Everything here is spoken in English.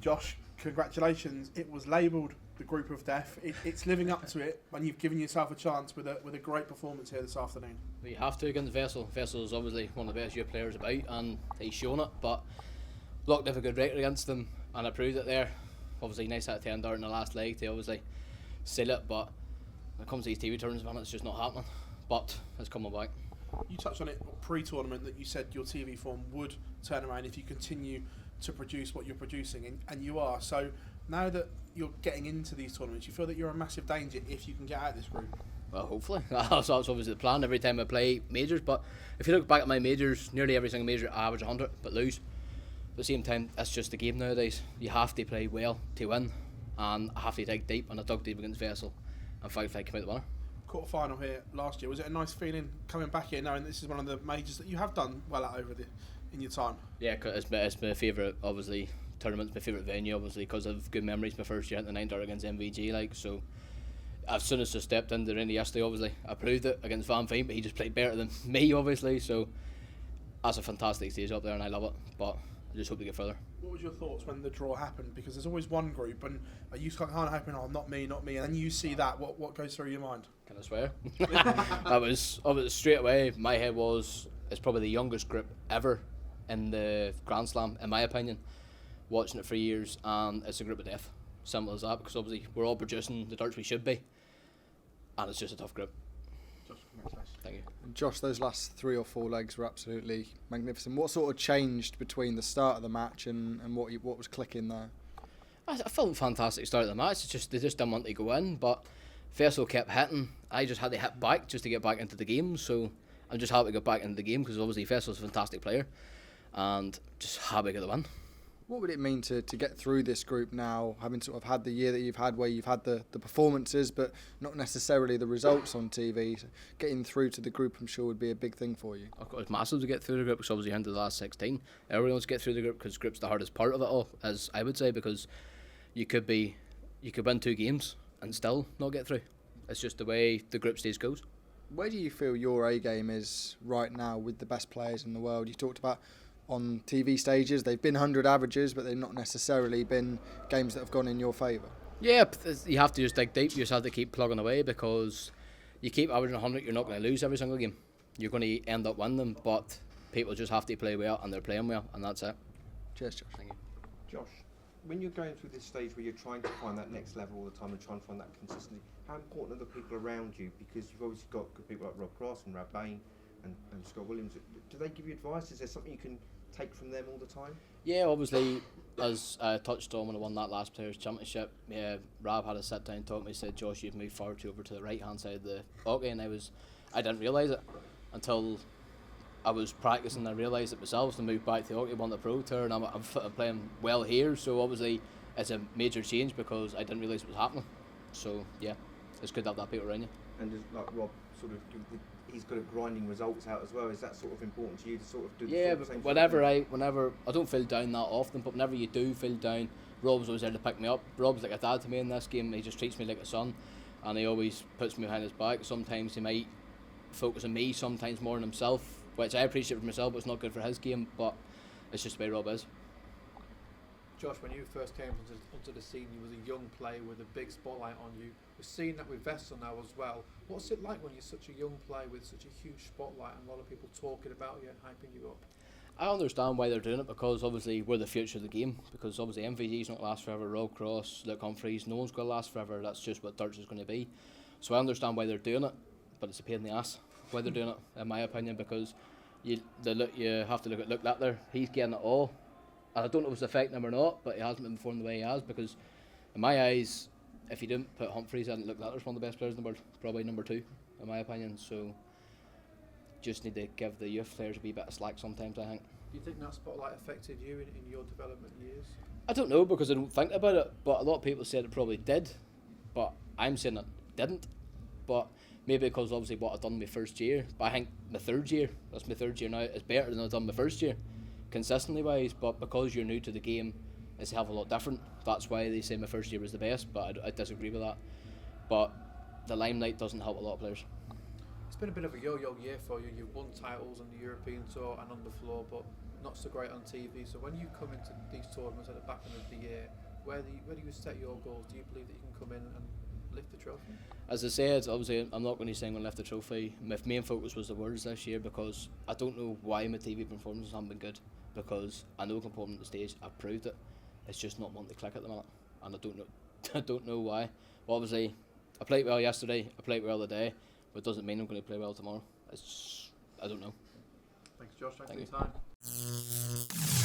Josh, congratulations. It was labelled the Group of Death. It's living up to it, and you've given yourself a chance with a great performance here this afternoon. We have to against Wessel. Wessel is obviously one of the best youth players about, and he's shown it. But look, they have a good record against them, and I proved it there. Obviously, nice out of 10 dart in the last leg to obviously seal it, but when it comes to these TV tournaments, man, it's just not happening. But it's coming back. You touched on it pre-tournament that you said your TV form would turn around if you continue to produce what you're producing, and you are. So now that you're getting into these tournaments, you feel that you're a massive danger if you can get out of this group? Well, hopefully. That's obviously the plan every time I play majors. But if you look back at my majors, nearly every single major I average 100 but lose. At the same time, that's just the game nowadays. You have to play well to win, and I have to dig deep, and I dug deep against Wessel, and finally came out the winner. Quarter final here last year. Was it a nice feeling coming back here knowing this is one of the majors that you have done well at in your time? Yeah, it's my favourite, obviously, tournament's my favourite venue, obviously, because of good memories. My first year at the 9 dart against MVG, so as soon as I stepped into the arena yesterday, obviously, I proved it against Van Veen, but he just played better than me, obviously, so that's a fantastic stage up there, and I love it, but I just hope to get further. What was your thoughts when the draw happened? Because there's always one group, and you kind of hoping, oh, not me, and then you see that. What goes through your mind? Can I swear? I was straight away. My head was, it's probably the youngest group ever in the Grand Slam, in my opinion. Watching it for years, and it's a group of death. Simple as that, because obviously we're all producing the darts we should be, and it's just a tough group. Thank you. Josh, those last 3 or 4 legs were absolutely magnificent. What sort of changed between the start of the match and what was clicking there? I felt fantastic start of the match. They just didn't want to go in, but Wessel kept hitting. I just had to hit back just to get back into the game, so I'm just happy to get back into the game because obviously Wessel's a fantastic player, and just happy to get the win. What would it mean to get through this group now, having sort of had the year that you've had where you've had the performances but not necessarily the results on TV? So getting through to the group, I'm sure, would be a big thing for you. Of course, it's massive to get through the group because obviously you're into the last 16. Everyone wants to get through the group because group's the hardest part of it all, as I would say, because you could win 2 games and still not get through. It's just the way the group stage goes. Where do you feel your A game is right now with the best players in the world? You talked about on TV stages, they've been 100 averages, but they've not necessarily been games that have gone in your favour. Yeah, you have to just dig deep. You just have to keep plugging away because you keep averaging 100, you're not going to lose every single game. You're going to end up winning them, but people just have to play well, and they're playing well, and that's it. Cheers, Josh. Thank you. Josh, when you're going through this stage where you're trying to find that next level all the time and trying to find that consistency, how important are the people around you? Because you've obviously got good people like Rob Cross and Rab Bain and Scott Williams. Do they give you advice? Is there something you can take from them all the time? Yeah, obviously, as I touched on when I won that last Players' Championship, Rab had a sit down, talk to me, said, Josh, you've moved forward over to the right hand side of the hockey, and I didn't realise it until I was practicing. I realised it myself to move back to hockey, won the Pro Tour, and I'm playing well here, so obviously it's a major change because I didn't realise it was happening. So yeah, it's good to have that people around you. And just like Rob sort of he's good at grinding results out as well. Is that sort of important to you to sort of do the yeah, sort of but same whenever I don't feel down that often, but whenever you do feel down, Rob's always there to pick me up. Rob's like a dad to me in this game. He just treats me like a son, and he always puts me behind his back. Sometimes he might focus on me, sometimes more on himself, which I appreciate for myself, but it's not good for his game. But it's just the way Rob is. Josh, when you first came onto the scene, you was a young player with a big spotlight on you. We're seeing that with Wessel now as well. What's it like when you're such a young player with such a huge spotlight and a lot of people talking about you and hyping you up? I understand why they're doing it because obviously we're the future of the game. Because obviously MVG's not going to last forever, Rob Cross, Luke Humphreys, no one's going to last forever. That's just what darts is going to be. So I understand why they're doing it, but it's a pain in the ass why they're doing it, in my opinion, because you have to look at Luke Littler. He's getting it all. And I don't know if it's affecting him or not, but he hasn't been performing the way he has because, in my eyes, if you didn't put Humphreys in, Luke Littler's one of the best players in the world, probably number 2, in my opinion. So, just need to give the youth players a wee bit of slack sometimes, I think. Do you think that spotlight affected you in your development years? I don't know because I don't think about it, but a lot of people said it probably did, but I'm saying it didn't. But maybe because obviously what I've done my first year, but I think my third year now, is better than I've done my first year. Consistently wise, but because you're new to the game, it's a hell of a lot different. That's why they say my first year was the best, but I disagree with that. But the limelight doesn't help a lot of players. It's been a bit of a yo-yo year for you. You've won titles on the European Tour and on the floor, but not so great on TV. So when you come into these tournaments at the back end of the year, where do you set your goals? Do you believe that you can come in and lift the trophy? As I said, obviously, I'm not going to say I'm going to lift the trophy. My main focus was the Worlds this year, because I don't know why my TV performances haven't been good, because I know component at the stage, I've proved it. It's just not wanting to click at the minute, and I don't know, I don't know why. But obviously, I played well yesterday, I played well today, but it doesn't mean I'm going to play well tomorrow. I don't know. Thanks, Josh. Thanks Thank for your time.